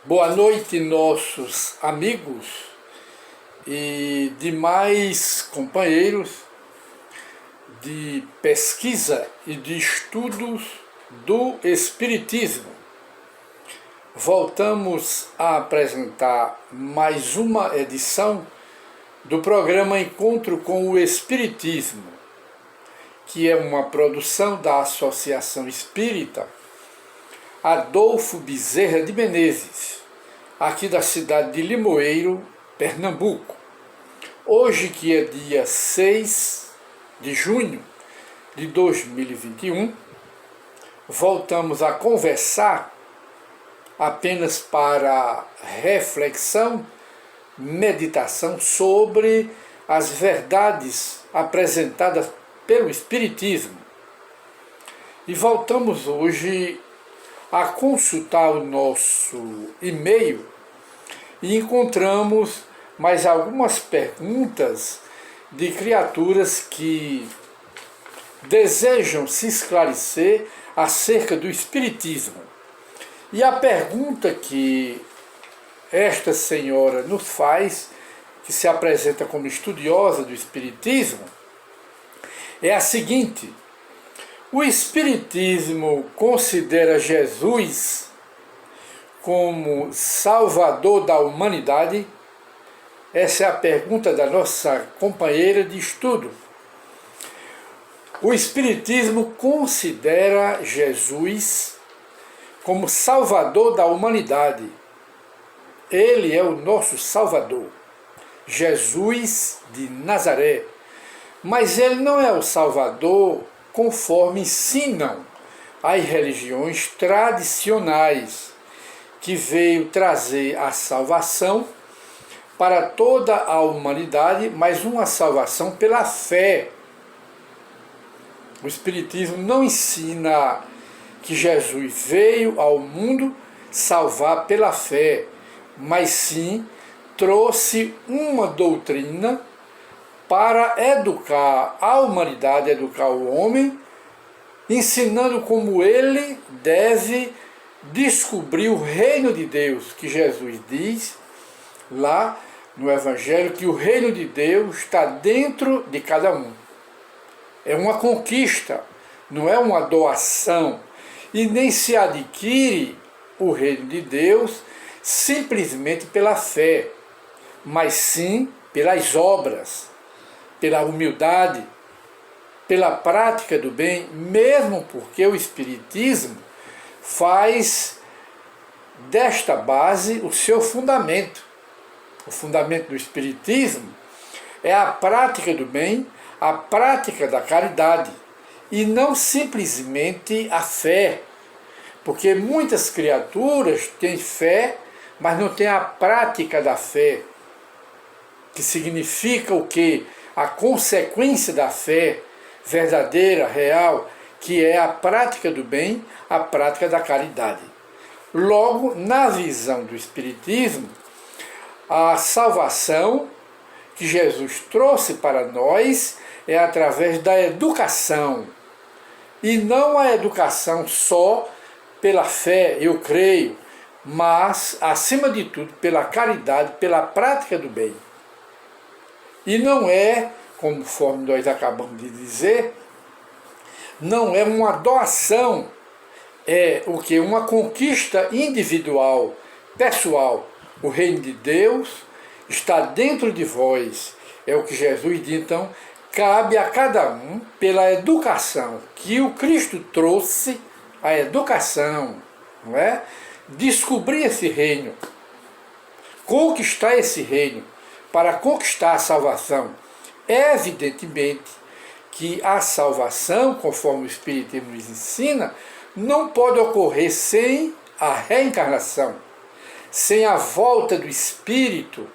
Boa noite, nossos amigos e demais companheiros de pesquisa e de estudos do Espiritismo. Voltamos a apresentar mais uma edição do programa Encontro com o Espiritismo, que é uma produção da Associação Espírita Adolfo Bezerra de Menezes, aqui da cidade de Limoeiro, Pernambuco. Hoje, que é dia 6 de junho de 2021, voltamos a conversar apenas para reflexão, meditação sobre as verdades apresentadas pelo Espiritismo. E voltamos hoje a consultar o nosso e-mail e encontramos mais algumas perguntas de criaturas que desejam se esclarecer acerca do Espiritismo. E a pergunta que esta senhora nos faz, que se apresenta como estudiosa do Espiritismo, é a seguinte: o Espiritismo considera Jesus como Salvador da humanidade? Essa é a pergunta da nossa companheira de estudo. O Espiritismo considera Jesus como Salvador da humanidade. Ele é o nosso Salvador, Jesus de Nazaré. Mas ele não é o Salvador conforme ensinam as religiões tradicionais, que veio trazer a salvação para toda a humanidade, mas uma salvação pela fé. O Espiritismo não ensina que Jesus veio ao mundo salvar pela fé, mas sim trouxe uma doutrina para educar a humanidade, educar o homem, ensinando como ele deve descobrir o reino de Deus, que Jesus diz lá no Evangelho, que o reino de Deus está dentro de cada um. É uma conquista, não é uma doação, e nem se adquire o reino de Deus simplesmente pela fé, mas sim pelas obras, pela humildade, pela prática do bem, mesmo porque o Espiritismo faz desta base o seu fundamento. O fundamento do Espiritismo é a prática do bem, a prática da caridade, e não simplesmente a fé, porque muitas criaturas têm fé, mas não têm a prática da fé, que significa o quê? A consequência da fé verdadeira, real, que é a prática do bem, a prática da caridade. Logo, na visão do Espiritismo, a salvação que Jesus trouxe para nós é através da educação, e não a educação só pela fé, eu creio, mas, acima de tudo, pela caridade, pela prática do bem. E não é, conforme nós acabamos de dizer, não é uma doação, é o que? Uma conquista individual, pessoal. O reino de Deus está dentro de vós, é o que Jesus diz. Então, cabe a cada um, pela educação que o Cristo trouxe, a educação, não é? Descobrir esse reino, conquistar esse reino, para conquistar a salvação. É evidentemente que a salvação, conforme o Espiritismo nos ensina, não pode ocorrer sem a reencarnação, sem a volta do Espírito,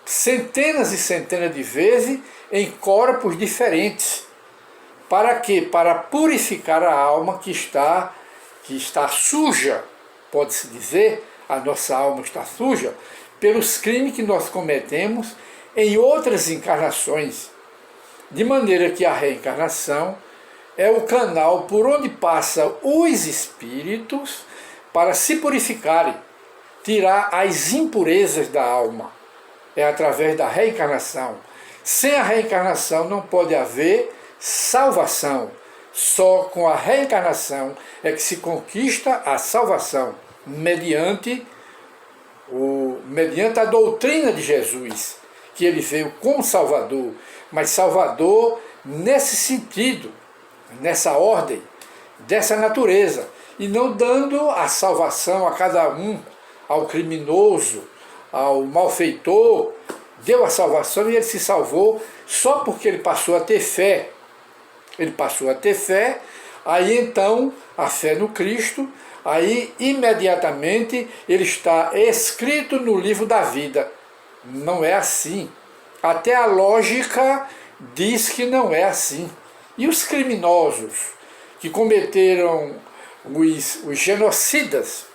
centenas e centenas de vezes em corpos diferentes. Para quê? Para purificar a alma que está suja, pode-se dizer, a nossa alma está suja, pelos crimes que nós cometemos em outras encarnações, de maneira que a reencarnação é o canal por onde passam os espíritos para se purificarem, tirar as impurezas da alma. É através da reencarnação. Sem a reencarnação não pode haver salvação. Só com a reencarnação é que se conquista a salvação, mediante a doutrina de Jesus, que ele veio como Salvador, mas Salvador nesse sentido, nessa ordem, dessa natureza, e não dando a salvação a cada um, ao criminoso, ao malfeitor. Deu a salvação e ele se salvou só porque ele passou a ter fé. Ele passou a ter fé, aí então a fé no Cristo, aí imediatamente ele está escrito no livro da vida. Não é assim. Até a lógica diz que não é assim. E os criminosos que cometeram os genocidas,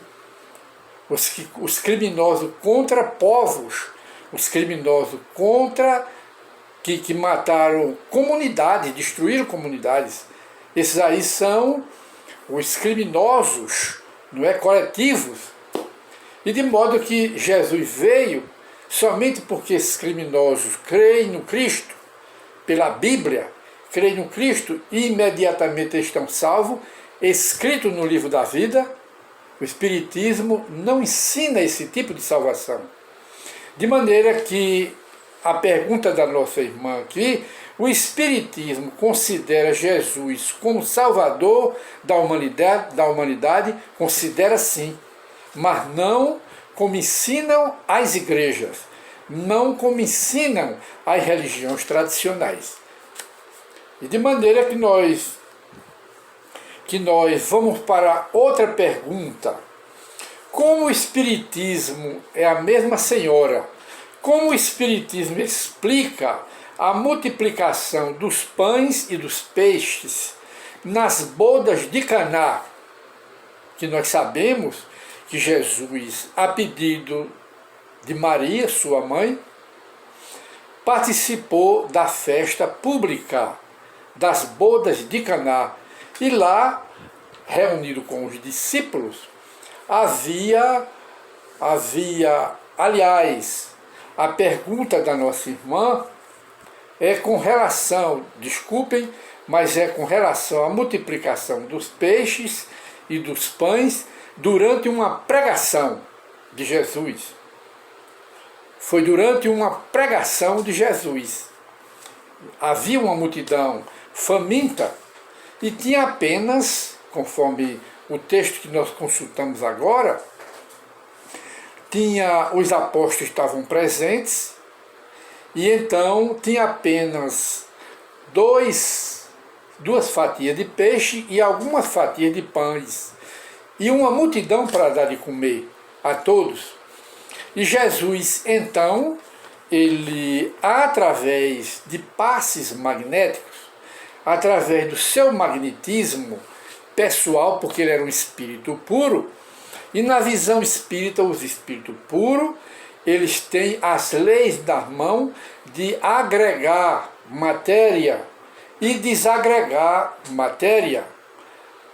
os criminosos contra povos, os criminosos contra que mataram comunidades, destruíram comunidades, esses aí são os criminosos, não é, coletivos. E de modo que Jesus veio somente porque esses criminosos creem no Cristo, pela Bíblia, creem no Cristo e imediatamente estão salvos, escrito no livro da vida. O Espiritismo não ensina esse tipo de salvação. De maneira que a pergunta da nossa irmã aqui, o Espiritismo considera Jesus como Salvador da humanidade, considera sim, mas não como ensinam as igrejas, não como ensinam as religiões tradicionais. E de maneira que nós vamos para outra pergunta. Como o Espiritismo é a mesma senhora, como o Espiritismo explica a multiplicação dos pães e dos peixes nas bodas de Caná, que nós sabemos que Jesus, a pedido de Maria, sua mãe, participou da festa pública das bodas de Caná, e lá, reunido com os discípulos, havia, aliás, a pergunta da nossa irmã é com relação, desculpem, mas é com relação à multiplicação dos peixes e dos pães durante uma pregação de Jesus. Foi durante uma pregação de Jesus. Havia uma multidão faminta e tinha apenas, conforme o texto que nós consultamos agora, os apóstolos estavam presentes, e então tinha apenas duas fatias de peixe e algumas fatias de pães, e uma multidão para dar de comer a todos. E Jesus, então, ele, através de passes magnéticos, através do seu magnetismo pessoal, porque ele era um espírito puro, e na visão espírita, os espíritos puros, eles têm as leis da mão de agregar matéria e desagregar matéria,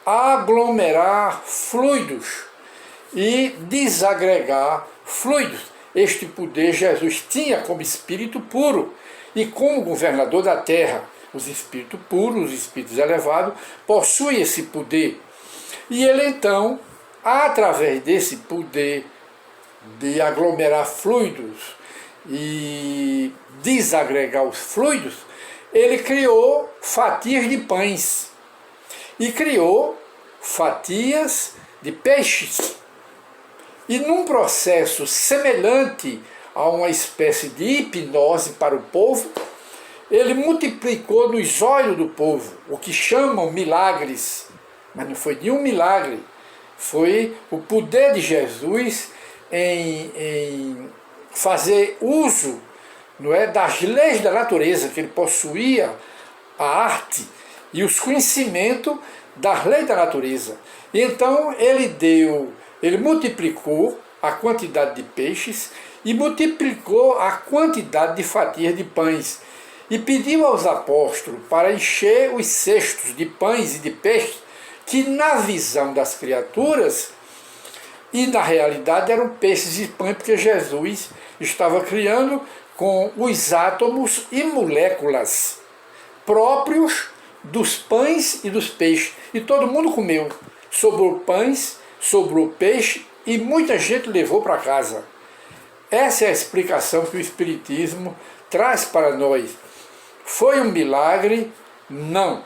aglomerar fluidos e desagregar fluidos. Este poder Jesus tinha como espírito puro e como governador da terra. Os espíritos puros, os espíritos elevados, possuem esse poder. E ele então, através desse poder de aglomerar fluidos e desagregar os fluidos, ele criou fatias de pães e criou fatias de peixes. E num processo semelhante a uma espécie de hipnose para o povo, ele multiplicou nos olhos do povo o que chamam milagres, mas não foi nenhum milagre, foi o poder de Jesus em fazer uso, não é, das leis da natureza, que ele possuía a arte e os conhecimentos das leis da natureza. E então ele multiplicou a quantidade de peixes e multiplicou a quantidade de fatias de pães, e pediu aos apóstolos para encher os cestos de pães e de peixes, que na visão das criaturas E na realidade eram peixes e pães, porque Jesus estava criando com os átomos e moléculas próprios dos pães e dos peixes. E todo mundo comeu. Sobrou pães, sobrou peixe e muita gente levou para casa. Essa é a explicação que o Espiritismo traz para nós. Foi um milagre? Não.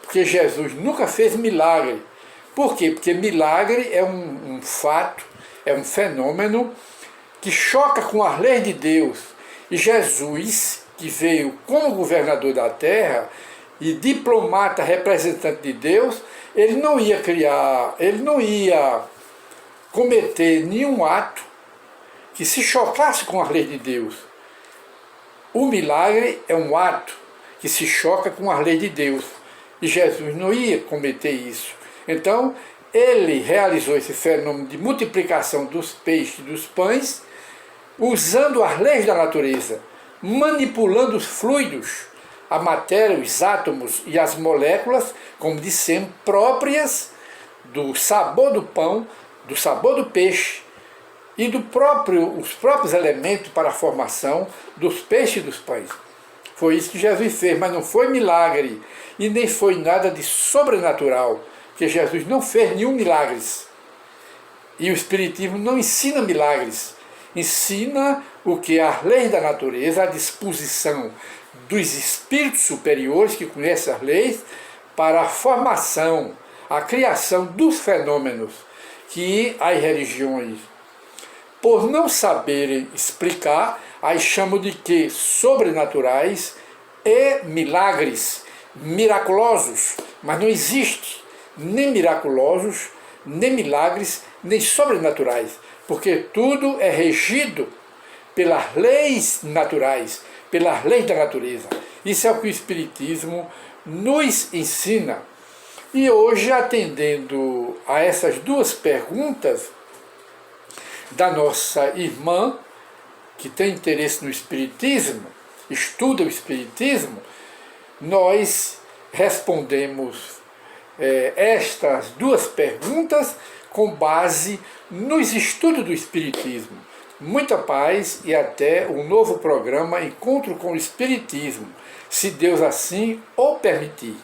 Porque Jesus nunca fez milagre. Por quê? Porque milagre é um fato, é um fenômeno que choca com as leis de Deus. E Jesus, que veio como governador da terra e diplomata representante de Deus, ele não ia cometer nenhum ato que se chocasse com as leis de Deus. O milagre é um ato que se choca com as leis de Deus. E Jesus não ia cometer isso. Então, ele realizou esse fenômeno de multiplicação dos peixes e dos pães, usando as leis da natureza, manipulando os fluidos, a matéria, os átomos e as moléculas, como dissemos, próprias do sabor do pão, do sabor do peixe e os próprios elementos para a formação dos peixes e dos pães. Foi isso que Jesus fez, mas não foi milagre e nem foi nada de sobrenatural, porque Jesus não fez nenhum milagre. E o Espiritismo não ensina milagres, ensina o que as leis da natureza, a disposição dos espíritos superiores que conhecem as leis para a formação, a criação dos fenômenos que as religiões, por não saberem explicar, aí chamam de que sobrenaturais e milagres, miraculosos, mas não existe nem miraculosos, nem milagres, nem sobrenaturais, porque tudo é regido pelas leis naturais, pelas leis da natureza. Isso é o que o Espiritismo nos ensina. E hoje, atendendo a essas duas perguntas da nossa irmã, que tem interesse no Espiritismo, estuda o Espiritismo, nós respondemos estas duas perguntas com base nos estudos do Espiritismo. Muita paz e até um novo programa Encontro com o Espiritismo, se Deus assim o permitir.